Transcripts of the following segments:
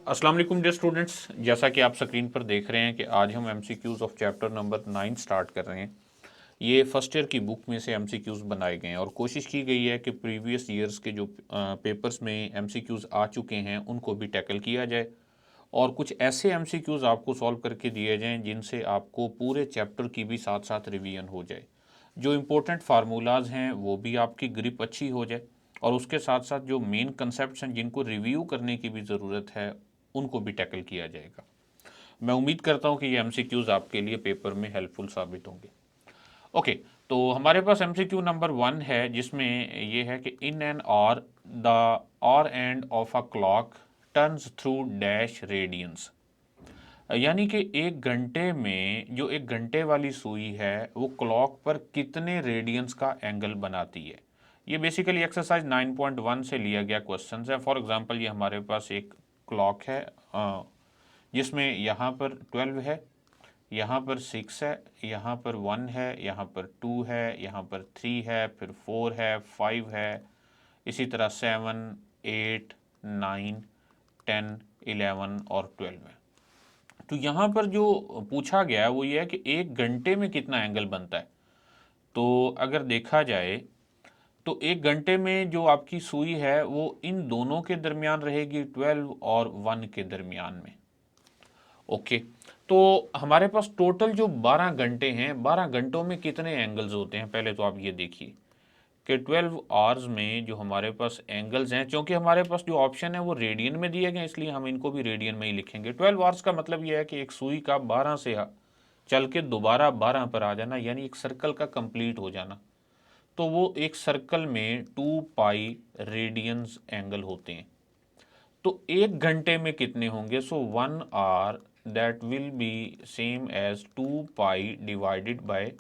अस्सलाम वालेकुम dear students, जैसा कि आप स्क्रीन पर देख रहे हैं कि आज हम MCQs of chapter number 9 start कर रहे हैं। ये फर्स्ट ईयर की बुक में से एमसीक्यूज़ बनाए गए हैं और कोशिश की गई है कि प्रीवियस ईयर्स के जो पेपर्स में एमसीक्यूज़ आ चुके हैं उनको भी टैकल किया जाए और कुछ ऐसे एमसीक्यूज़ आपको सॉल्व करके दिए जाएँ जिनसे आपको पूरे चैप्टर की भी साथ साथ रिवीजन हो जाए। जो इम्पोर्टेंट फार्मूलाज हैं वो भी आपकी ग्रिप अच्छी हो जाए और उसके साथ साथ जो मेन कंसेप्ट्स हैं जिनको रिव्यू करने की भी ज़रूरत है उनको भी टैकल किया जाएगा। मैं उम्मीद करता हूं कि ये एमसीक्यूज आपके लिए पेपर में हेल्पफुल साबित होंगे। ओके, तो हमारे पास एमसीक्यू नंबर 1 है जिसमें ये है कि in an hour the hour end of a clock turns through dash radians. यानी कि एक घंटे में जो एक घंटे वाली सुई है वो क्लॉक पर कितने रेडियंस का एंगल बनाती है। ये बेसिकली एक्सरसाइज 9.1 से लिया गया क्वेश्चन है। फॉर एग्जांपल ये हमारे पास एक क्लॉक है जिसमें यहाँ पर 12 है, यहाँ पर 6 है, यहाँ पर 1 है, यहाँ पर 2 है, यहाँ पर 3 है, फिर 4 है, 5 है, इसी तरह 7, 8, 9, 10, 11 और 12 है। तो यहाँ पर जो पूछा गया है वो ये है कि एक घंटे में कितना एंगल बनता है। तो अगर देखा जाए तो एक घंटे में जो आपकी सुई है वो इन दोनों के दरमियान रहेगी, 12 और 1 के दरमियान में। ओके, तो हमारे पास टोटल जो 12 घंटे हैं, 12 घंटों में कितने एंगल्स होते हैं। पहले तो आप ये देखिए कि 12 आवर्स में जो हमारे पास एंगल्स हैं, क्योंकि हमारे पास जो ऑप्शन है वो रेडियन में दिए गए इसलिए हम इनको भी रेडियन में ही लिखेंगे। 12 आवर्स का मतलब ये है कि एक सुई का 12 से चल के दोबारा 12 पर आ जाना, यानी एक सर्कल का कंप्लीट हो जाना। तो वो एक सर्कल में 2 पाई रेडियंस एंगल होते हैं। तो एक घंटे में कितने होंगे। So 1 hour that will be same as 2 pi divided by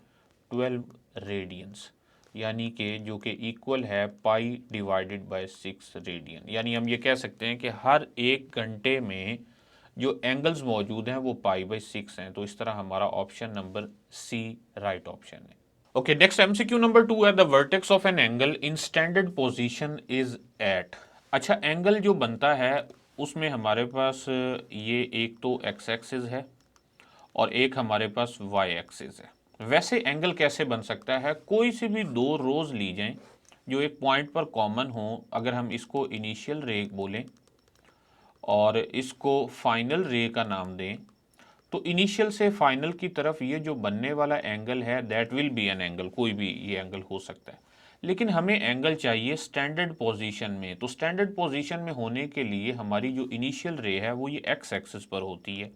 12 radians, यानी कि जो कि इक्वल है पाई डिवाइडेड बाय 6 रेडियन। यानी हम ये कह सकते हैं कि हर एक घंटे में जो एंगल्स मौजूद हैं वो पाई बाई 6 हैं। तो इस तरह हमारा option number C right option है। ओके, नेक्स्ट एमसीक्यू नंबर 2 है the vertex of an angle in standard position is at. अच्छा, एंगल जो बनता है उसमें हमारे पास ये एक तो एक्स एक्सिस है और एक हमारे पास वाई एक्सिस है। वैसे एंगल कैसे बन सकता है, कोई से भी दो रोज ली जाएं जो एक पॉइंट पर कॉमन हो। अगर हम इसको इनिशियल रे बोलें और इसको फाइनल रे का नाम दें तो इनिशियल से फाइनल की तरफ ये जो बनने वाला एंगल है that will B an angle. कोई भी ये एंगल हो सकता है, लेकिन हमें एंगल चाहिए स्टैंडर्ड पोजीशन में। तो स्टैंडर्ड पोजीशन में होने के लिए हमारी जो इनिशियल रे है वो ये एक्स एक्सिस पर होती है,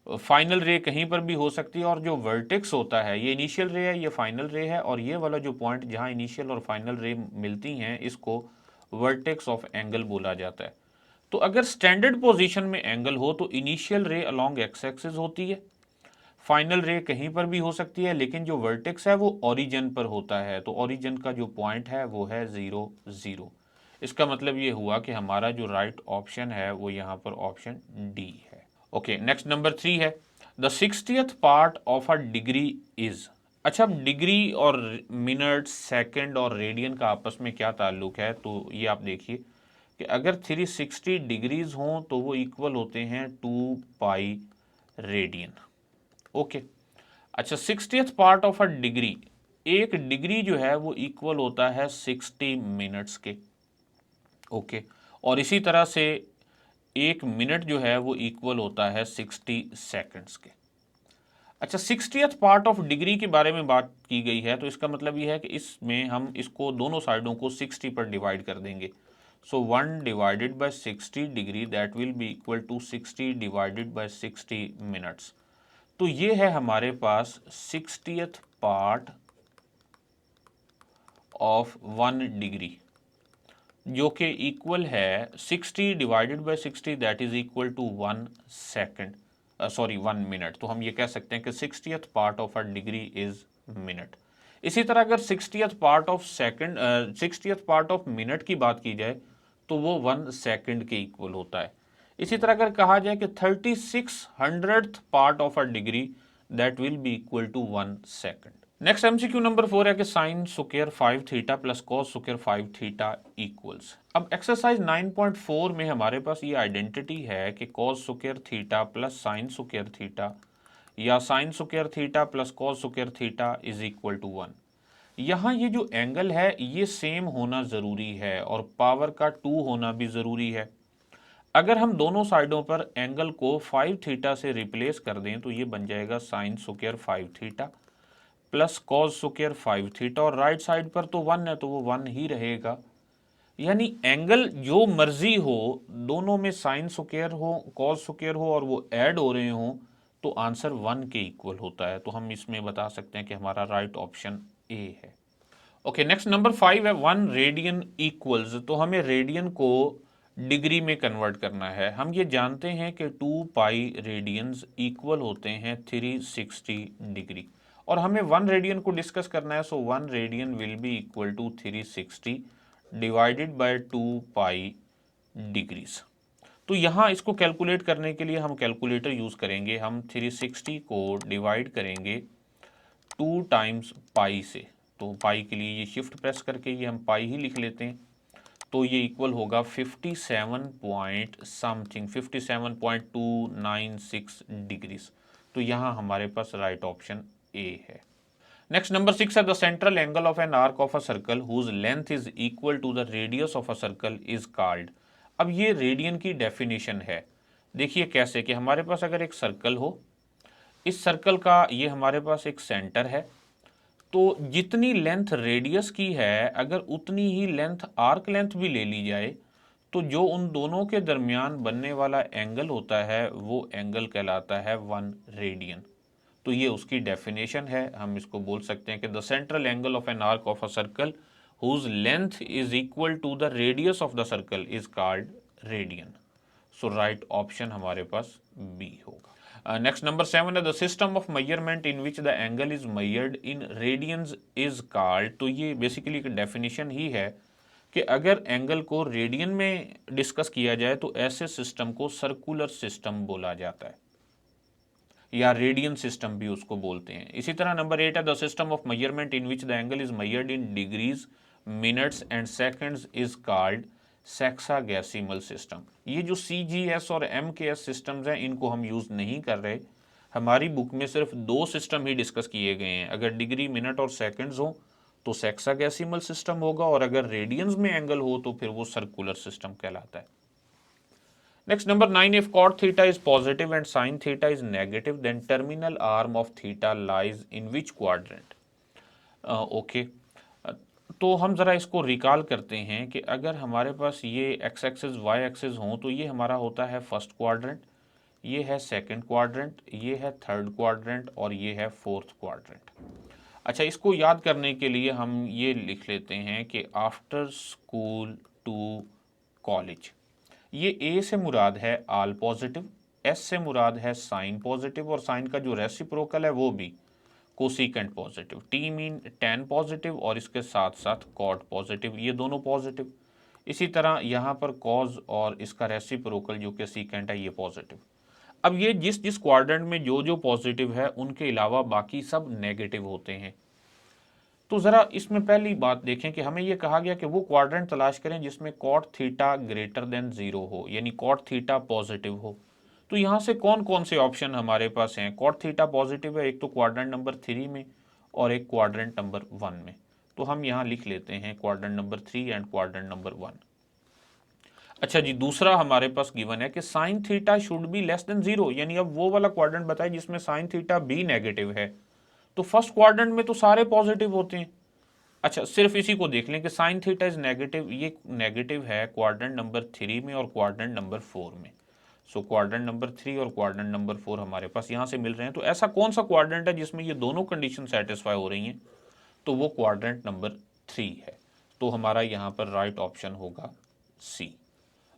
फाइनल रे कहीं पर भी हो सकती है। और जो वर्टेक्स होता है ये इनिशियल रे है, ये फाइनल रे है, और ये वाला जो पॉइंट जहां इनिशियल और फाइनल रे मिलती हैं इसको वर्टेक्स ऑफ एंगल बोला जाता है। तो अगर स्टैंडर्ड पोजीशन में एंगल हो तो इनिशियल रे अलोंग एक्स एक्सिस होती है, फाइनल रे कहीं पर भी हो सकती है, लेकिन जो वर्टेक्स है वो ओरिजिन पर होता है। तो ओरिजिन का जो पॉइंट है वो है 0, 0। इसका मतलब ये हुआ कि हमारा जो राइट ऑप्शन है वो यहाँ पर ऑप्शन डी है। ओके, नेक्स्ट नंबर 3 है the 60th part of a degree is. अच्छा, अब डिग्री और मिनट, सेकंड और रेडियन का आपस में क्या ताल्लुक है, तो ये आप देखिए कि अगर 360 डिग्रीज हों तो वो इक्वल होते हैं 2 पाई रेडियन। ओके, अच्छा, 60th part of a degree, एक डिग्री जो है वो इक्वल होता है 60 मिनट्स के। ओके, और इसी तरह से एक मिनट जो है वो इक्वल होता है 60 सेकंड्स के। अच्छा, 60th पार्ट ऑफ डिग्री के बारे में बात की गई है तो इसका मतलब ये है कि इसमें हम इसको दोनों साइडों को 60 पर डिवाइड कर देंगे। So 1 divided by 60 degree that will be equal to 60 divided by 60 minutes. तो ये है हमारे पास 60th पार्ट ऑफ 1 डिग्री, जो कि इक्वल है 60 divided by 60 that is equal to 1 second, sorry 1 minute. तो हम ये कह सकते हैं कि 60th part of a degree is minute. इसी तरह अगर 60th part of second, 60th part of minute की बात की जाए तो वो 1 सेकंड के इक्वल होता है। इसी तरह अगर कहा जाए कि 3600th part of a degree that will be equal to 1 second. Next MCQ number 4 है कि sine square 5 theta plus cos square 5 theta equals. अब एक्सरसाइज 9.4 में हमारे पास ये आइडेंटिटी है कि cos square theta plus sine square theta या sine square theta plus cos square theta is equal to 1। यहाँ ये जो एंगल है ये सेम होना ज़रूरी है और पावर का 2 होना भी ज़रूरी है। अगर हम दोनों साइडों पर एंगल को 5 थीटा से रिप्लेस कर दें तो ये बन जाएगा sine square 5 theta plus cos square 5 theta, और राइट साइड पर तो 1 है तो वो 1 ही रहेगा। यानी एंगल जो मर्जी हो, दोनों में साइन स्क्वायर हो कॉस स्क्वायर हो और वो ऐड हो रहे हो तो आंसर 1 के इक्वल होता है। तो हम इसमें बता सकते हैं कि हमारा राइट ऑप्शन ए है। ओके, नेक्स्ट नंबर 5 है 1 रेडियन इक्वल्स। तो हमें रेडियन को डिग्री में कन्वर्ट करना है। हम ये जानते हैं कि 2 पाई रेडियंस इक्वल होते हैं 360 डिग्री, और हमें 1 रेडियन को डिस्कस करना है। So 1 radian will be equal to 360 divided by 2 pi degrees. तो यहाँ इसको कैलकुलेट करने के लिए हम कैलकुलेटर यूज़ करेंगे। हम 360 को डिवाइड करेंगे 2 टाइम्स पाई से, तो पाई के लिए ये शिफ्ट प्रेस करके ये हम पाई ही लिख लेते हैं। तो ये इक्वल होगा 57 पॉइंट समथिंग 57.296 डिग्रीज। तो यहाँ हमारे पास राइट ऑप्शन ए है। नेक्स्ट नंबर 6 है the central angle of an arc of a circle whose length is equal to the radius of a circle is called. अब ये रेडियन की definition है। देखिए कैसे कि हमारे पास अगर एक सर्कल हो, इस सर्कल का ये हमारे पास एक सेंटर है, तो जितनी लेंथ रेडियस की है अगर उतनी ही लेंथ आर्क लेंथ भी ले ली जाए तो जो उन दोनों के दरमियान बनने वाला एंगल होता है वो एंगल कहलाता है 1 रेडियन। तो ये उसकी डेफिनेशन है। हम इसको बोल सकते हैं कि the central angle of an arc of a circle whose length is equal to the radius of the circle is called radian. So right option हमारे पास बी होगा। नेक्स्ट नंबर 7 है the system of measurement in which the angle is measured in radians is called. तो ये basically एक definition ही है कि अगर एंगल को रेडियन में डिस्कस किया जाए तो ऐसे सिस्टम को सर्कुलर सिस्टम बोला जाता है या रेडियन सिस्टम भी उसको बोलते हैं। इसी तरह नंबर 8 है the system of measurement in which the angle is measured in degrees minutes and seconds is called sexagesimal system. ये जो CGS और MKS सिस्टम्स हैं इनको हम यूज़ नहीं कर रहे। हमारी बुक में सिर्फ 2 सिस्टम ही डिस्कस किए गए हैं। अगर डिग्री मिनट और सेकंड्स हो तो सेक्सागेसिमल सिस्टम होगा, और अगर रेडियंस में एंगल हो तो फिर वो सर्कुलर सिस्टम कहलाता है। Next number 9, if cot theta is positive and sin theta is negative then terminal arm of theta lies in which quadrant. Okay, तो हम ज़रा इसको रिकॉल करते हैं कि अगर हमारे पास ये एक्स एक्सिस वाई एक्सिस हों तो ये हमारा होता है फर्स्ट क्वाड्रेंट, ये है सेकंड क्वाड्रेंट, ये है थर्ड क्वाड्रेंट और ये है फोर्थ क्वाड्रेंट। अच्छा, इसको याद करने के लिए हम ये लिख लेते हैं कि आफ्टर स्कूल टू कॉलेज। ये ए से मुराद है आल पॉजिटिव, एस से मुराद है साइन पॉजिटिव, और साइन का जो रेसिप्रोकल है वो भी cosecant positive, T mean ten positive और इसके साथ साथ कॉट पॉजिटिव, ये दोनों पॉजिटिव। इसी तरह यहाँ पर कॉज और इसका रेसिप्रोकल जो कि सीकेंट है ये पॉजिटिव। अब ये जिस जिस क्वाड्रेंट में जो जो पॉजिटिव है उनके अलावा बाकी सब नेगेटिव होते हैं। तो ज़रा इसमें पहली बात देखें कि हमें ये कहा गया कि वो क्वाड्रेंट तलाश करें जिसमें कॉट थीटा ग्रेटर देन 0 हो, यानी कॉट थीटा पॉजिटिव हो। तो यहाँ से कौन कौन से ऑप्शन हमारे पास हैं? कॉट थीटा पॉजिटिव है एक तो क्वाड्रेंट नंबर 3 में और एक क्वाड्रेंट नंबर 1 में। तो हम यहाँ लिख लेते हैं quadrant number 3 and quadrant number 1। अच्छा जी, दूसरा हमारे पास गिवन है कि sine theta should be less than 0, यानी अब वो वाला क्वाड्रेंट बताए जिसमें साइन थीटा भी नेगेटिव है। तो फर्स्ट क्वाड्रेंट में तो सारे पॉजिटिव होते हैं। अच्छा, सिर्फ इसी को देख लें कि साइन थीटा इज नेगेटिव, ये नेगेटिव है क्वाड्रेंट नंबर 3 में और क्वाड्रेंट नंबर 4 में। सो क्वाड्रेंट नंबर 3 और क्वाड्रेंट नंबर 4 हमारे पास यहाँ से मिल रहे हैं। तो ऐसा कौन सा क्वाड्रेंट है जिसमें ये दोनों कंडीशन सेटिस्फाई हो रही हैं? तो वो क्वाड्रेंट नंबर 3 है। तो हमारा यहाँ पर राइट ऑप्शन होगा सी।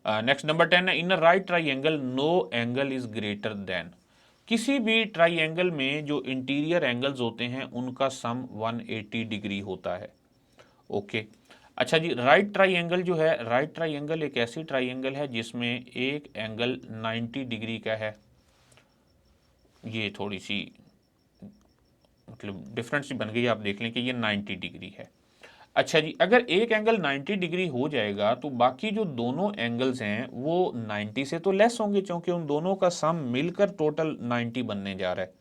नेक्स्ट नंबर 10 है in a right triangle no angle is greater than. किसी भी ट्राइंगल में जो इंटीरियर एंगल्स होते हैं उनका सम 180 डिग्री होता है। ओके, अच्छा जी, राइट ट्राइंगल जो है, राइट ट्राइंगल एक ऐसी ट्राइंगल है जिसमें एक एंगल 90 डिग्री का है। ये थोड़ी सी मतलब डिफरेंस बन गई, आप देख लें कि ये 90 डिग्री है। अच्छा जी, अगर एक एंगल 90 डिग्री हो जाएगा तो बाकी जो दोनों एंगल्स हैं वो 90 से तो लेस होंगे, क्योंकि उन दोनों का सम मिलकर टोटल 90 बनने जा रहा है।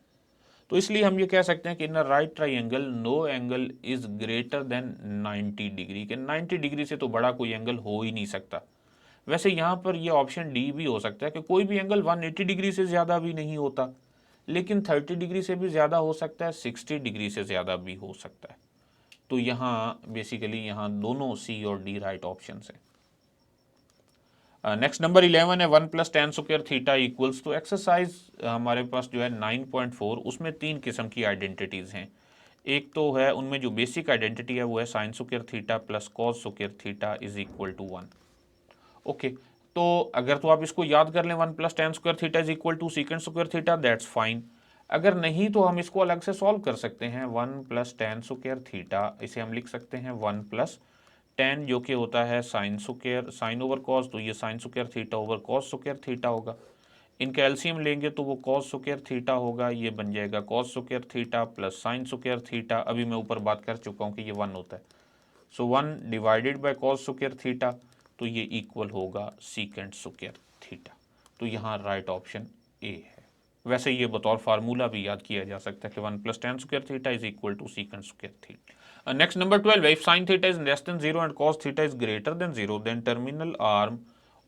तो इसलिए हम ये कह सकते हैं कि in a right triangle no angle is greater than 90 degree, के 90 डिग्री से तो बड़ा कोई एंगल हो ही नहीं सकता। वैसे यहाँ पर ये ऑप्शन डी भी हो सकता है कि कोई भी एंगल 180 डिग्री से ज़्यादा भी नहीं होता, लेकिन 30 डिग्री से भी ज़्यादा हो सकता है, 60 डिग्री से ज़्यादा भी हो सकता है। तो यहाँ बेसिकली यहाँ दोनों सी और डी राइट ऑप्शन हैं। नेक्स्ट नंबर 11 है 1 plus tan square theta equals. तो एक्सरसाइज हमारे पास जो है 9.4, उसमें 3 किस्म की आइडेंटिटीज़ हैं। एक तो है उनमें जो बेसिक आइडेंटिटी है वो है sine square theta plus cos square theta is equal to 1। Okay, तो अगर तो आप इसको याद कर लें 1 plus tan square theta is equal to secant square theta, that's fine. अगर नहीं तो हम इसको अलग से सॉल्व कर सकते हैं। 1 प्लस टेन स्क्वायर थीटा, इसे हम लिख सकते हैं 1 प्लस टेन जो कि होता है sine square sine over cos, तो ये sign square theta over cos square theta होगा। इनका एलसीएम लेंगे तो वो कॉस स्क्वायर थीटा होगा, ये बन जाएगा cos square theta plus sine square theta. अभी मैं ऊपर बात कर चुका हूँ कि ये 1 होता है, so 1 divided by cos square theta, तो ये इक्वल होगा सीकेंड स्क्वायर थीटा। तो यहाँ राइट ऑप्शन ए है। वैसे ये बतौर फार्मूला भी याद किया जा सकता है कि 1 plus tan square theta is equal to secant square theta. Next number 12, if sine theta is less than 0 and cos theta is greater than 0 then terminal arm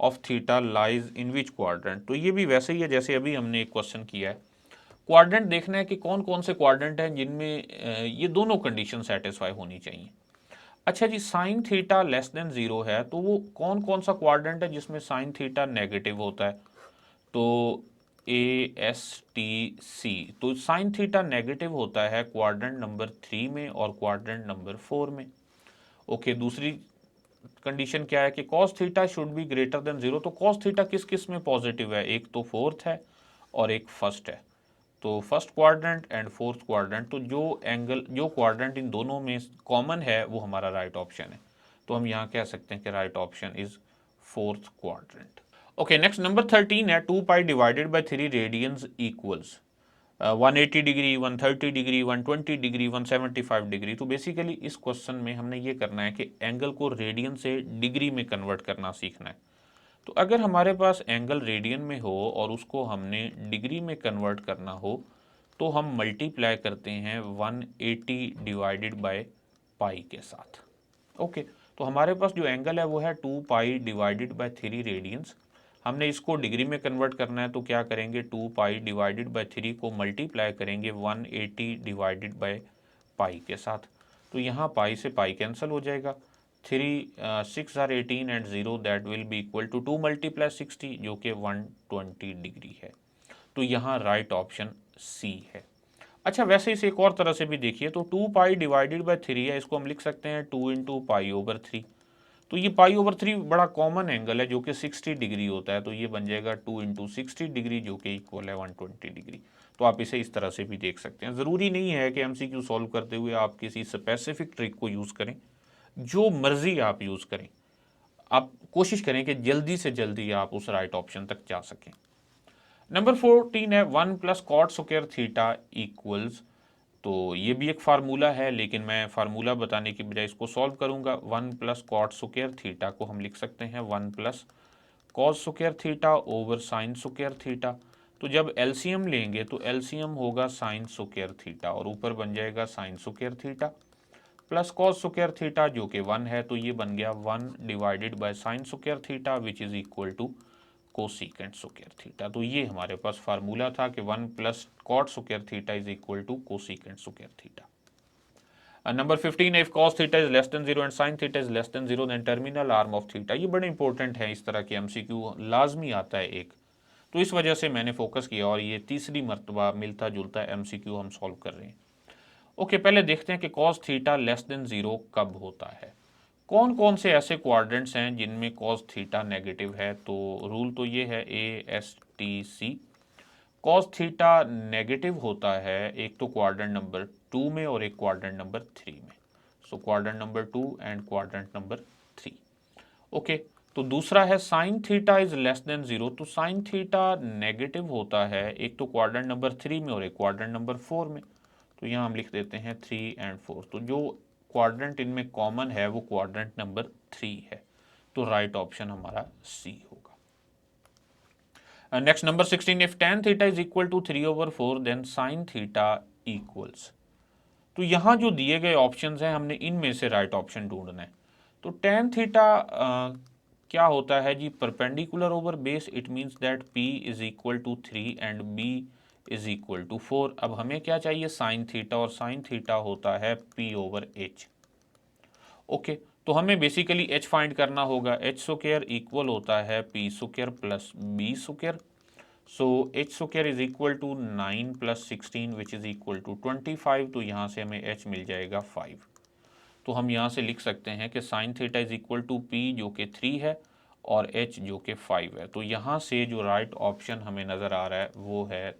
of theta lies in which quadrant. तो ये भी वैसे ही है जैसे अभी हमने एक question किया है। क्वाड्रेंट देखना है कि कौन कौन से क्वाड्रेंट हैं जिनमें ये दोनों कंडीशन सेटिस्फाई होनी चाहिए। अच्छा जी, साइन थीटा लेस देन 0 है, तो वो कौन कौन सा क्वाड्रेंट है जिसमें साइन थीटा नेगेटिव होता है? तो ASTC, तो साइन थीटा नेगेटिव होता है क्वाड्रेंट नंबर 3 में और क्वाड्रेंट नंबर 4 में। ओके, दूसरी कंडीशन क्या है कि cos theta should be greater than 0। तो कॉस थीटा किस किस में पॉजिटिव है? एक तो फोर्थ है और एक फर्स्ट है। तो first quadrant and fourth quadrant, तो जो क्वाड्रेंट इन दोनों में कॉमन है वो हमारा राइट ऑप्शन है। तो हम यहाँ कह सकते हैं कि right option is fourth quadrant. Okay, next number 13 है 2 pi divided by 3 radians equals 180 degree, 130 degree, 120 degree, 175 degree. तो बेसिकली इस क्वेश्चन में हमने ये करना है कि एंगल को रेडियन से डिग्री में कन्वर्ट करना सीखना है। तो अगर हमारे पास एंगल रेडियन में हो और उसको हमने डिग्री में कन्वर्ट करना हो, तो हम मल्टीप्लाई करते हैं 180 डिवाइडेड बाय पाई के साथ। ओके, तो हमारे पास जो एंगल है वो है 2 पाई डिवाइडेड बाय 3 रेडियंस। हमने इसको डिग्री में कन्वर्ट करना है, तो क्या करेंगे 2 पाई डिवाइडेड बाय 3 को मल्टीप्लाई करेंगे 180 डिवाइडेड बाय पाई के साथ। तो यहाँ पाई से पाई कैंसिल हो जाएगा। 3 6 are 18 and 0 that will be equal to 2 multiply 60 जो कि 120 डिग्री है। तो यहाँ राइट ऑप्शन सी है। अच्छा, वैसे इसे एक और तरह से भी देखिए, तो 2 पाई डिवाइडेड बाय 3 है, इसको हम लिख सकते हैं 2 इंटू पाई ओवर 3। तो ये पाई ओवर 3 बड़ा कॉमन एंगल है जो कि 60 डिग्री होता है, तो ये बन जाएगा 2 इंटू 60 डिग्री जो कि इक्वल है 120 डिग्री। तो आप इसे इस तरह से भी देख सकते हैं। ज़रूरी नहीं है कि MCQ सॉल्व करते हुए आप किसी स्पेसिफिक ट्रिक को यूज़ करें, जो मर्जी आप यूज़ करें, आप कोशिश करें कि जल्दी से जल्दी आप उस राइट ऑप्शन तक जा सकें। नंबर 14 है 1 plus cot square theta equals. तो ये भी एक फार्मूला है, लेकिन मैं फार्मूला बताने की बजाय इसको सॉल्व करूंगा। 1 प्लस कॉट स्क्वायर थीटा को हम लिख सकते हैं 1 plus cos square theta over sign square theta. तो जब एलसीएम लेंगे तो एलसीएम होगा साइन स्क्वायर थीटा और ऊपर बन जाएगा sine square theta plus cos square theta जो कि 1 है, तो ये बन गया 1 divided by sine square theta which is equal to cosecant square theta. तो ये हमारे पास फार्मूला था कि 1 plus cot square theta is equal to cosecant square theta. Number 15 है if cos theta is less than 0 and sine theta is less than 0 then terminal arm of theta. ये बड़े important है, इस तरह के MCQ लाजमी आता है एक, तो इस वजह से मैंने फोकस किया और ये तीसरी मरतबा मिलता जुलता MCQ हम सॉल्व कर रहे हैं। ओके, पहले देखते हैं कि कॉस थीटा लेस देन 0 कब होता है। कौन कौन से ऐसे क्वाड्रेंट्स हैं जिनमें कॉस थीटा नेगेटिव है? तो रूल तो ये है ASTC। कॉस थीटा नेगेटिव होता है एक तो क्वाड्रेंट नंबर 2 में और एक क्वाड्रेंट नंबर 3 में। So quadrant number 2 and quadrant number 3। Okay, तो दूसरा है sine theta is less than 0। तो साइन थीटा नेगेटिव होता है एक तो क्वाड्रेंट नंबर 3 में और एक क्वाड्रेंट नंबर 4 में। तो यहाँ हम लिख देते हैं 3 एंड 4। तो जो क्वाड्रेंट इनमें कॉमन है वो क्वाड्रेंट नंबर 3 है, तो राइट ऑप्शन हमारा सी होगा। Next number 16, if tan theta is equal to 3/4 then sin theta equals. तो यहाँ जो दिए गए ऑप्शंस हैं हमने इनमें से राइट ऑप्शन ढूंढना है। तो tan थीटा क्या होता है जी, perpendicular over base, it means that p is equal to 3 and b is equal to 4। अब हमें क्या चाहिए, साइन थीटा, और साइन थीटा होता है p/h। ओके, तो हमें बेसिकली h फाइंड करना होगा। h स्क्वायर इक्वल होता है p square plus b square. So h square is equal to 9 plus 16 which is equal to 25। तो यहाँ से हमें h मिल जाएगा 5। तो हम यहाँ से लिख सकते हैं कि sine theta is equal to p जो कि 3 है और h जो कि 5 है। तो यहाँ से जो राइट ऑप्शन हमें नज़र आ रहा है वो है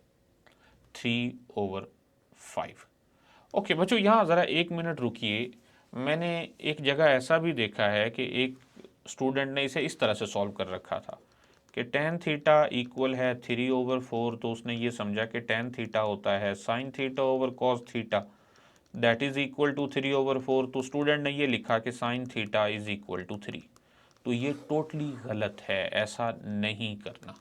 3/5। ओके बच्चों, यहाँ ज़रा 1 मिनट रुकिए। मैंने एक जगह ऐसा भी देखा है कि एक स्टूडेंट ने इसे इस तरह से सॉल्व कर रखा था कि tan थीटा इक्वल है 3/4। तो उसने ये समझा कि tan थीटा होता है sine theta over cos theta that is equal to 3/4। तो स्टूडेंट ने ये लिखा कि sine theta is equal to 3। तो ये टोटली गलत है, ऐसा नहीं करना।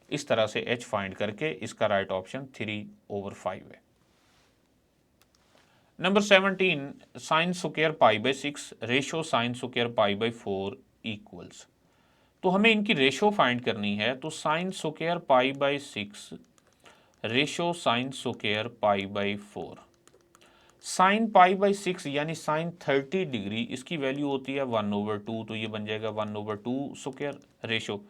इस तरह से h फाइंड करके इसका राइट ऑप्शन 3/5 है। Number 17, sine square π/6 ratio sine square π/4 equals. तो हमें इनकी रेशो फाइंड करनी है। तो sine square π/6 ratio sine square π/4। Sine π/6 यानी साइन 30 डिग्री, इसकी वैल्यू होती है 1/2। तो ये बन जाएगा 1/2 स्क्वायर रेशो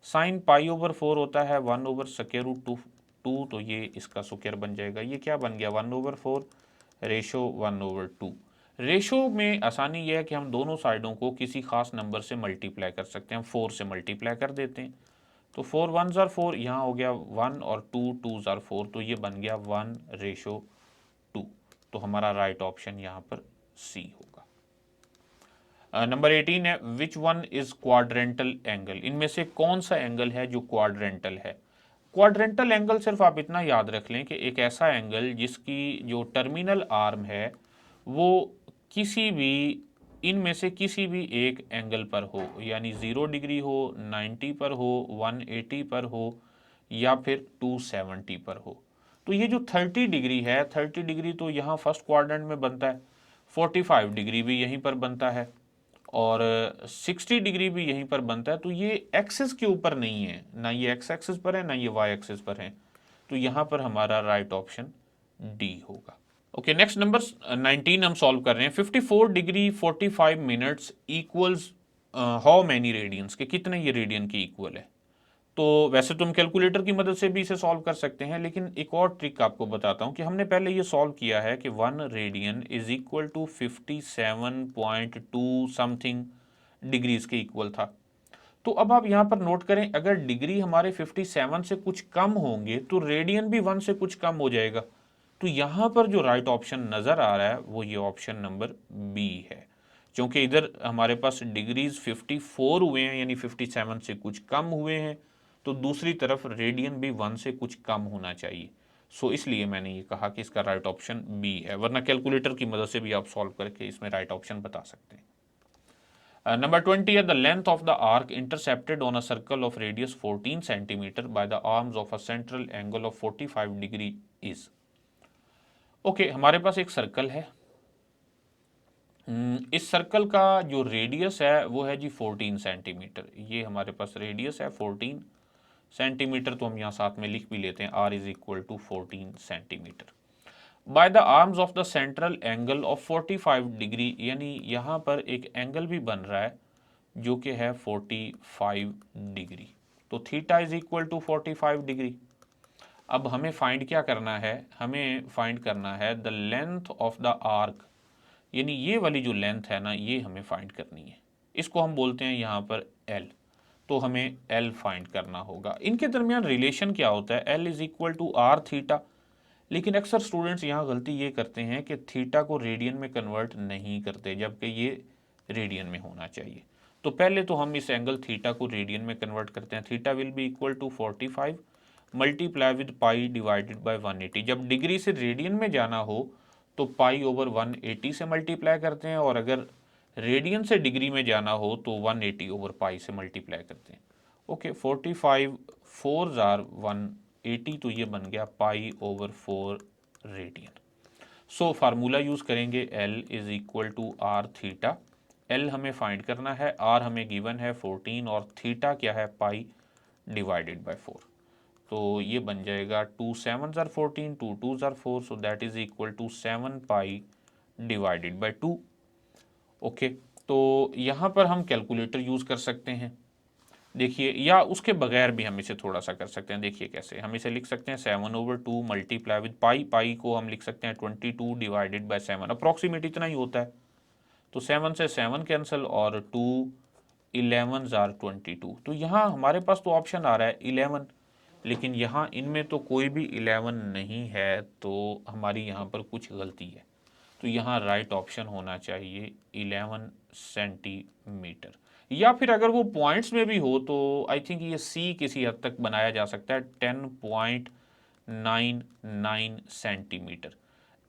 साइन π/4 होता है 1/√2। तो ये इसका स्क्वायर बन जाएगा। ये क्या बन गया, 1/4 रेशो 1/2। रेशो में आसानी यह है कि हम दोनों साइडों को किसी खास नंबर से मल्टीप्लाई कर सकते हैं। 4 से मल्टीप्लाई कर देते हैं। तो 4 1s are 4, यहाँ हो गया 1 और 2 2s are 4। तो ये बन गया 1/2। तो हमारा राइट ऑप्शन यहाँ पर सी होगा। नंबर 18 है, which one is quadrantal angle. इनमें से कौन सा एंगल है जो क्वाड्रेंटल है। क्वाड्रेंटल एंगल सिर्फ आप इतना याद रख लें कि एक ऐसा एंगल जिसकी जो टर्मिनल आर्म है वो किसी भी इनमें से किसी भी एक एंगल पर हो, यानी 0 डिग्री हो, 90 पर हो, 180 पर हो या फिर 270 पर हो। तो ये जो 30 डिग्री है, 30 डिग्री तो यहाँ फर्स्ट क्वाड्रेंट में बनता है, 45 डिग्री भी यहीं पर बनता है और 60 डिग्री भी यहीं पर बनता है। तो ये एक्सिस के ऊपर नहीं है, ना ये एक्स एक्सिस पर है ना ये वाई एक्सिस पर है। तो यहाँ पर हमारा राइट ऑप्शन डी होगा। ओके, नेक्स्ट नंबर 19 हम सॉल्व कर रहे हैं। 54 degree 45 minutes equals how many radians, के कितने ये रेडियन के इक्वल है। तो वैसे तुम कैलकुलेटर की मदद से भी इसे सॉल्व कर सकते हैं, लेकिन एक और ट्रिक आपको बताता हूं कि हमने पहले ये सॉल्व किया है कि 1 radian is equal to 57.2 something degrees के इक्वल था। तो अब आप यहाँ पर नोट करें, अगर डिग्री हमारे 57 से कुछ कम होंगे तो रेडियन भी 1 से कुछ कम हो जाएगा। तो यहाँ पर जो राइट ऑप्शन नज़र आ रहा है वो ये ऑप्शन नंबर बी है, क्योंकि इधर हमारे पास डिग्रीज 54 हुए हैं यानी 57 से कुछ कम हुए हैं, तो दूसरी तरफ रेडियन भी 1 से कुछ कम होना चाहिए। सो इसलिए मैंने ये कहा कि इसका राइट ऑप्शन बी है, वरना कैलकुलेटर की मदद से भी आप सॉल्व करके इसमें राइट ऑप्शन बता सकते हैं। Number 20 है, the length of the arc intercepted on a circle of radius 14 centimeter by the arms of a central angle of 45 degree is। Okay, हमारे पास एक सर्कल है। इस सर्कल का जो रेडियस है वो है जी 14 सेंटीमीटर। ये हमारे पास रेडियस है 14 सेंटीमीटर। तो हम यहाँ साथ में लिख भी लेते हैं r is equal to 14 centimetre by the arms of the central angle of 45 degree, यानी यहाँ पर एक एंगल भी बन रहा है जो कि है 45 डिग्री। तो theta is equal to 45 degree. अब हमें फाइंड क्या करना है, हमें फाइंड करना है the length of the arc, यानी ये वाली जो लेंथ है ना ये हमें फाइंड करनी है। इसको हम बोलते हैं यहाँ पर L। तो हमें L फाइंड करना होगा। इनके दरमियान रिलेशन क्या होता है, L is equal to R theta. लेकिन अक्सर स्टूडेंट्स यहाँ गलती ये करते हैं कि थीटा को रेडियन में कन्वर्ट नहीं करते, जबकि ये रेडियन में होना चाहिए। तो पहले तो हम इस एंगल थीटा को रेडियन में कन्वर्ट करते हैं। Theta will be equal to 45 multiply with pi divided by 180। जब डिग्री से रेडियन में जाना हो तो पाई ओवर 180 से मल्टीप्लाई करते हैं, और अगर रेडियन से डिग्री में जाना हो तो 180 ओवर पाई से मल्टीप्लाई करते हैं। ओके, 45 4 जार 180, तो ये बन गया pi over 4 radian. So formula use करेंगे L is equal to R theta. L हमें फाइंड करना है, R हमें गिवन है 14 और थीटा क्या है, पाई डिवाइडेड बाय 4। तो ये बन जाएगा 2 7 जार 14, 2 2 जार 4, so that is equal to 7 pi divided by 2। Okay, तो यहाँ पर हम कैलकुलेटर यूज़ कर सकते हैं, देखिए, या उसके बगैर भी हम इसे थोड़ा सा कर सकते हैं। देखिए कैसे, हम इसे लिख सकते हैं 7/2 मल्टीप्लाई विद पाई, पाई को हम लिख सकते हैं 22 डिवाइडेड बाय 7, अप्रॉक्सीमेट इतना ही होता है। तो 7 से 7 कैंसिल और 2 11 जार 22। तो यहाँ हमारे पास तो ऑप्शन आ रहा है 11, लेकिन यहाँ इनमें तो कोई भी 11 नहीं है, तो हमारी यहाँ पर कुछ गलती है। तो यहाँ राइट ऑप्शन होना चाहिए 11 सेंटीमीटर, या फिर अगर वो पॉइंट्स में भी हो तो आई थिंक ये सी किसी हद तक बनाया जा सकता है 10.99 सेंटीमीटर।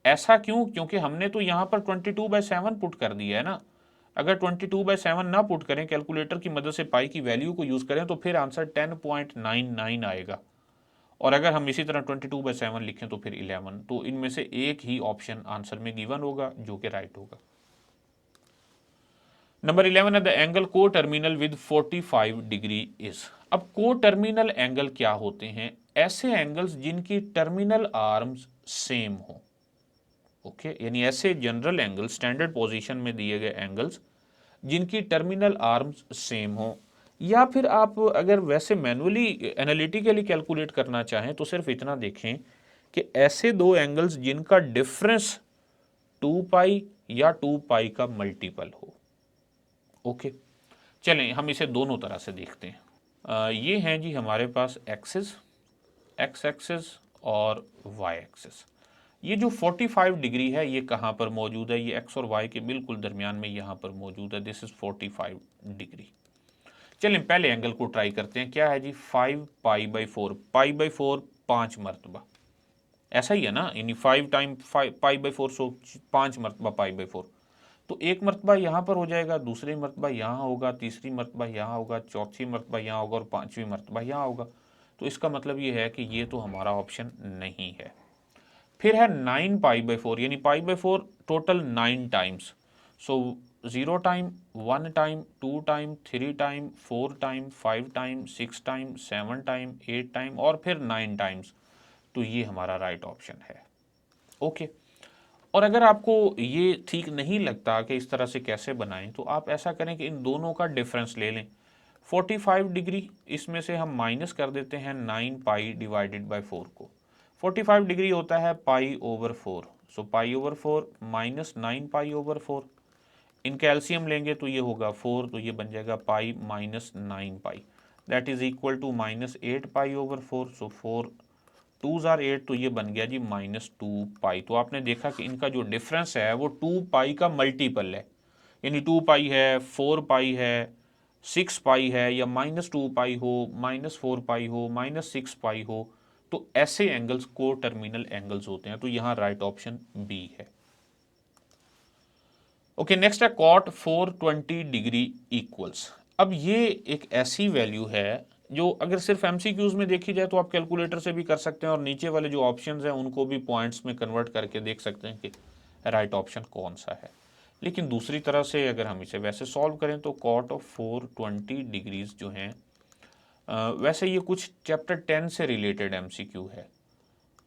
ऐसा क्यों? क्योंकि हमने तो यहाँ पर 22/7 पुट कर दिया है ना। अगर 22/7 ना पुट करें, कैलकुलेटर की मदद से पाई की वैल्यू को यूज़ करें, तो फिर आंसर 10.99 आएगा। और अगर हम इसी तरह 22/7 लिखें तो फिर 11, तो इनमें से एक ही ऑप्शन आंसर में गिवन होगा जो कि राइट होगा। नंबर 11 है द एंगल को टर्मिनल विद 45 डिग्री इज। अब को टर्मिनल एंगल क्या होते हैं? ऐसे एंगल्स जिनकी टर्मिनल आर्म्स सेम हो। ओके, यानी ऐसे जनरल एंगल, स्टैंडर्ड पोजीशन में दिए गए एंगल्स जिनकी टर्मिनल आर्म्स सेम हो, या फिर आप अगर वैसे मैनुअली एनालिटिकली कैलकुलेट करना चाहें तो सिर्फ इतना देखें कि ऐसे दो एंगल्स जिनका डिफरेंस 2 पाई या 2 पाई का मल्टीपल हो। ओके, चलें हम इसे दोनों तरह से देखते हैं। ये हैं जी हमारे पास एक्सिस, एक्स एक्सिस और वाई एक्सिस। ये जो 45 डिग्री है ये कहाँ पर मौजूद है? ये एक्स और वाई के बिल्कुल दरमियान में यहाँ पर मौजूद है। This is 45 degree. चलें पहले एंगल को ट्राई करते हैं। क्या है जी? 5 पाई/4, पाई/4 5 मरतबा, ऐसा ही है ना, यानी 5 टाइम पाई/4, सो 5 मरतबा पाई/4। तो एक मरतबा यहाँ पर हो जाएगा, दूसरी मरतबा यहाँ होगा, तीसरी मरतबा यहाँ होगा, चौथी मरतबा यहाँ होगा और पांचवी मरतबा यहाँ होगा। तो इसका मतलब ये है कि ये तो हमारा ऑप्शन नहीं है। फिर है 9 पाई/4, यानी पाई/4 टोटल 9 टाइम्स। सो 0 time, 1 time, 2 time, 3 time, 4 time, 5 time, 6 time, 7 time, 8 time और फिर 9 टाइम्स। तो ये हमारा राइट ऑप्शन है। ओके, और अगर आपको ये ठीक नहीं लगता कि इस तरह से कैसे बनाएं, तो आप ऐसा करें कि इन दोनों का डिफरेंस ले लें। 45 डिग्री, इसमें से हम माइनस कर देते हैं 9 पाई डिवाइडेड बाय 4 को। 45 डिग्री होता है pi over 4, so pi over 4 minus 9 pi over 4। इनका एलसीएम लेंगे तो ये होगा 4, तो ये बन जाएगा pi minus 9 pi, that is equal to minus 8 pi over 4। So 4 2 जार 8, तो ये बन गया जी -2 पाई। तो आपने देखा कि इनका जो डिफरेंस है वो 2 पाई का मल्टीपल है, यानी 2 पाई है, 4 पाई है, 6 पाई है, या -2 पाई हो, -4 पाई हो, -6 पाई हो। तो ऐसे एंगल्स को टर्मिनल एंगल्स होते हैं। तो यहाँ राइट ऑप्शन बी है। ओके, नेक्स्ट है कॉट 420 डिग्री इक्वल्स। अब ये एक ऐसी वैल्यू है जो अगर सिर्फ एमसीक्यूज में देखी जाए तो आप कैलकुलेटर से भी कर सकते हैं, और नीचे वाले जो ऑप्शंस हैं उनको भी पॉइंट्स में कन्वर्ट करके देख सकते हैं कि राइट ऑप्शन कौन सा है। लेकिन दूसरी तरह से अगर हम इसे वैसे सॉल्व करें तो कॉट ऑफ 420 डिग्रीज जो हैं, वैसे ये कुछ चैप्टर 10 से रिलेटेड एमसीक्यू है।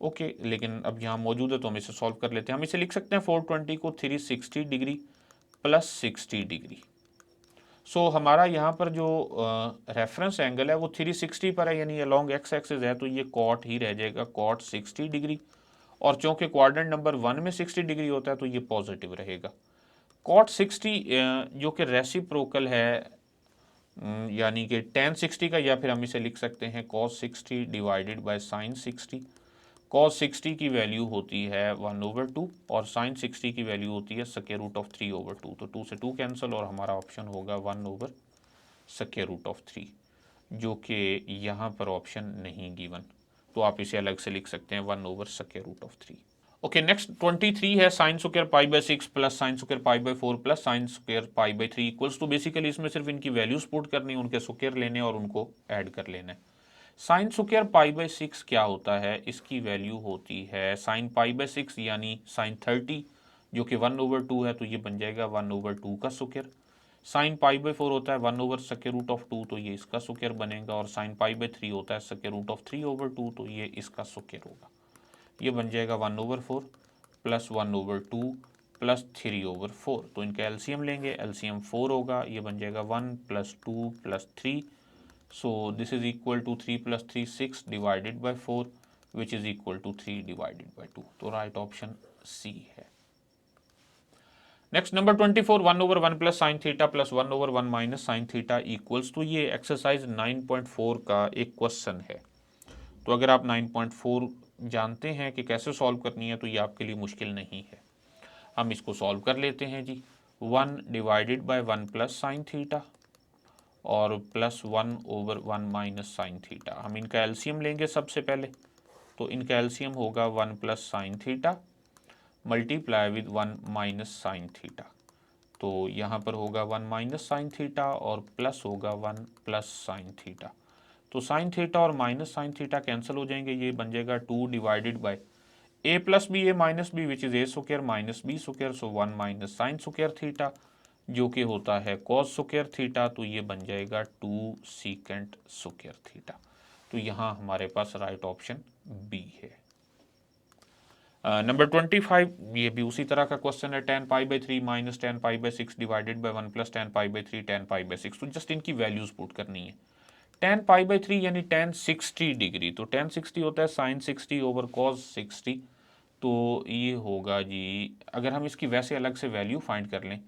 ओके, लेकिन अब यहाँ मौजूद है तो हम इसे सॉल्व कर लेते हैं। हम इसे लिख सकते हैं 420 को 360 डिग्री प्लस 60 डिग्री। सो हमारा यहाँ पर जो रेफरेंस एंगल है वो 360 पर है, यानी अलॉन्ग एक्स एक्सिस है, तो ये कॉट ही रह जाएगा, कॉट 60 डिग्री। और चूँकि क्वाड्रेंट नंबर 1 में 60 डिग्री होता है तो ये पॉजिटिव रहेगा। कॉट 60 जो कि रेसिप्रोकल है, यानी कि tan 60 का, या फिर हम इसे लिख सकते हैं cos 60 divided bye sin 60। cos 60 की वैल्यू होती है 1/2 और sin 60 की वैल्यू होती है स्क्वायर रूट ऑफ 3/2। तो 2 से 2 कैंसिल और हमारा ऑप्शन होगा 1/√3, जो कि यहाँ पर ऑप्शन नहीं गिवन। तो आप इसे अलग से लिख सकते हैं 1/√3। ओके, नेक्स्ट 23 है sine square pi by 6 plus sine square pi by 4 plus sine square pi by 3 equals. तो बेसिकली इसमें सिर्फ इनकी वैल्यूज पुट करनी है, उनके स्क्वायर लेने और उनको ऐड कर लेना है। साइन स्क्वायर पाई बाई 6 क्या होता है, इसकी वैल्यू होती है साइन पाई बाई 6 यानी साइन 30 जो कि 1/2 है, तो ये बन जाएगा 1/2 का स्क्वायर। साइन पाई बाई 4 होता है 1/√2, तो ये इसका स्क्वायर बनेगा। और साइन पाई बाई 3 होता है √3/2, तो ये इसका स्क्वायर होगा। ये बन जाएगा 1/4 प्लस 1/2 प्लस 3/4। तो इनका एलसीएम लेंगे, एलसीएम 4 होगा, ये बन जाएगा 1 + 2 + 3। So this is equal to 3 + 3 6 divided by 4 which is equal to 3 divided by 2। तो राइट ऑप्शन सी है। Next number 24, 1/1 plus sine theta plus 1/1 minus sine theta equals. तो ये एक्सरसाइज 9.4 का एक क्वेश्चन है। तो अगर आप 9.4 जानते हैं कि कैसे सॉल्व करनी है तो ये आपके लिए मुश्किल नहीं है। हम इसको सॉल्व कर लेते हैं जी। 1 divided by 1 plus sine theta और प्लस 1/1 माइनस साइन थीटा। हम इनका एलसीएम लेंगे सबसे पहले, तो इनका एलसीएम होगा 1 plus sine theta multiply with 1 minus sine theta. तो यहाँ पर होगा 1 माइनस साइन थीटा और प्लस होगा 1 प्लस साइन थीटा। तो साइन थीटा और माइनस साइन थीटा कैंसिल हो जाएंगे, ये बन जाएगा 2 divided by a plus B A minus B which is A square minus B square. So 1 minus sine square theta जो कि होता है कॉस स्क्वायर थीटा, तो ये बन जाएगा 2 सीकेंट स्क्वायर थीटा। तो यहाँ हमारे पास राइट ऑप्शन बी है। नंबर 25, ये भी उसी तरह का क्वेश्चन है। tan pi by 3 minus tan pi by 6 divided by 1 plus tan pi by 3 tan pi by 6। तो जस्ट इनकी वैल्यूज पुट करनी है। tan पाई बाई 3 यानी tan 60 डिग्री, तो tan 60 होता है साइन 60 ओवर cos 60। तो ये होगा जी, अगर हम इसकी वैसे अलग से वैल्यू फाइंड कर लें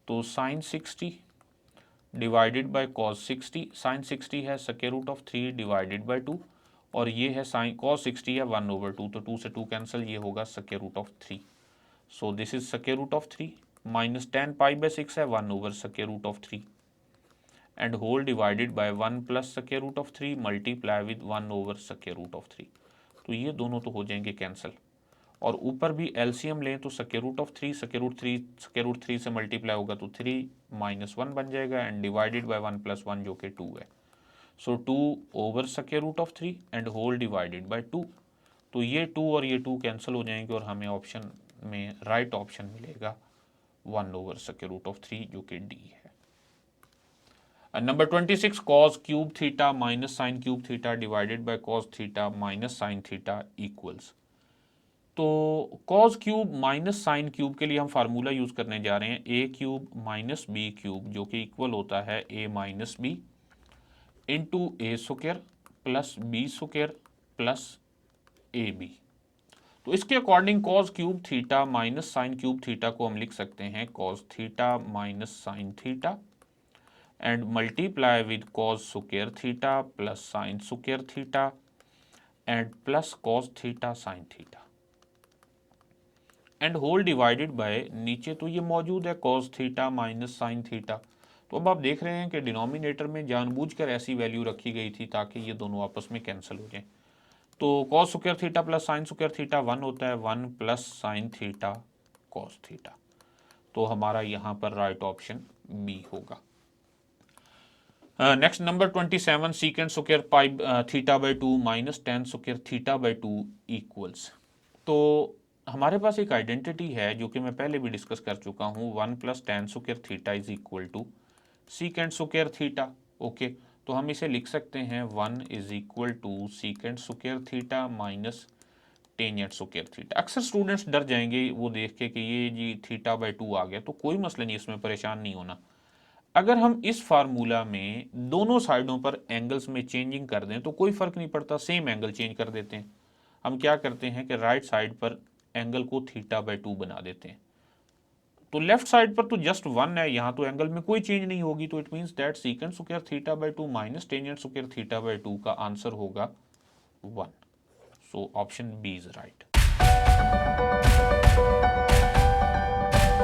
तो sine 60 divided by cos 60, sine 60 है √3 डिवाइडेड बाई 2 और ये है साइन cos 60 है 1/2, तो 2 से 2 कैंसिल, ये होगा √3। So this is √3 minus tan pi by 6 है 1/√3 and whole divided by 1 plus √3 multiply with 1/√3। तो ये दोनों तो हो जाएंगे कैंसिल और ऊपर भी एलसीएम लें तो √3 से मल्टीप्लाई होगा तो 3 माइनस 1 बन जाएगा एंड डिवाइडेड बाय 1 प्लस 1 जो कि 2 है। सो 2/√3 एंड होल डिवाइडेड बाय 2। तो ये 2 और ये 2 कैंसिल हो जाएंगे और हमें ऑप्शन में राइट ऑप्शन मिलेगा 1/√3 जो कि डी है। Number 26, cos cube theta minus sine cube theta divided by cos theta minus sine theta equals. तो cos cube minus sine cube के लिए हम फार्मूला यूज करने जा रहे हैं a cube minus B cube जो कि इक्वल होता है a minus B into A square plus B square plus A B. तो इसके according cos cube theta minus sine cube theta को हम लिख सकते हैं cos theta minus sine theta and multiply with cos square theta plus sine square theta and plus cos theta sine theta and whole divided by, नीचे तो ये मौजूद है cos theta minus sine theta. तो अब आप देख रहे हैं कि डिनोमिनेटर में जानबूझकर ऐसी वैल्यू रखी गई थी ताकि ये दोनों आपस में कैंसिल हो जाएं। तो cos square theta plus sine square theta 1 होता है, 1 plus sine theta cos theta. तो हमारा यहाँ पर राइट ऑप्शन बी होगा। Next number 27, secant square pi theta by 2 minus tan square theta by 2 equals. तो हमारे पास एक आइडेंटिटी है जो कि मैं पहले भी डिस्कस कर चुका हूँ, 1 plus tan square theta is equal to secant square theta. Okay, तो हम इसे लिख सकते हैं 1 is equal to secant square theta minus tangent square theta. अक्सर स्टूडेंट्स डर जाएंगे वो देख के कि ये जी थीटा बाई 2 आ गया, तो कोई मसला नहीं, इसमें परेशान नहीं होना। अगर हम इस फार्मूला में दोनों साइडों पर एंगल्स में चेंजिंग कर दें तो कोई फर्क नहीं पड़ता, सेम एंगल चेंज कर देते हैं। हम क्या करते हैं कि राइट साइड पर एंगल को थीटा बाई 2 बना देते हैं। तो लेफ्ट साइड पर तो जस्ट 1 है, यहाँ तो एंगल में कोई चेंज नहीं होगी, तो it means that secant square theta by 2 minus tangent square theta by 2 का आंसर होगा 1। So option B is right.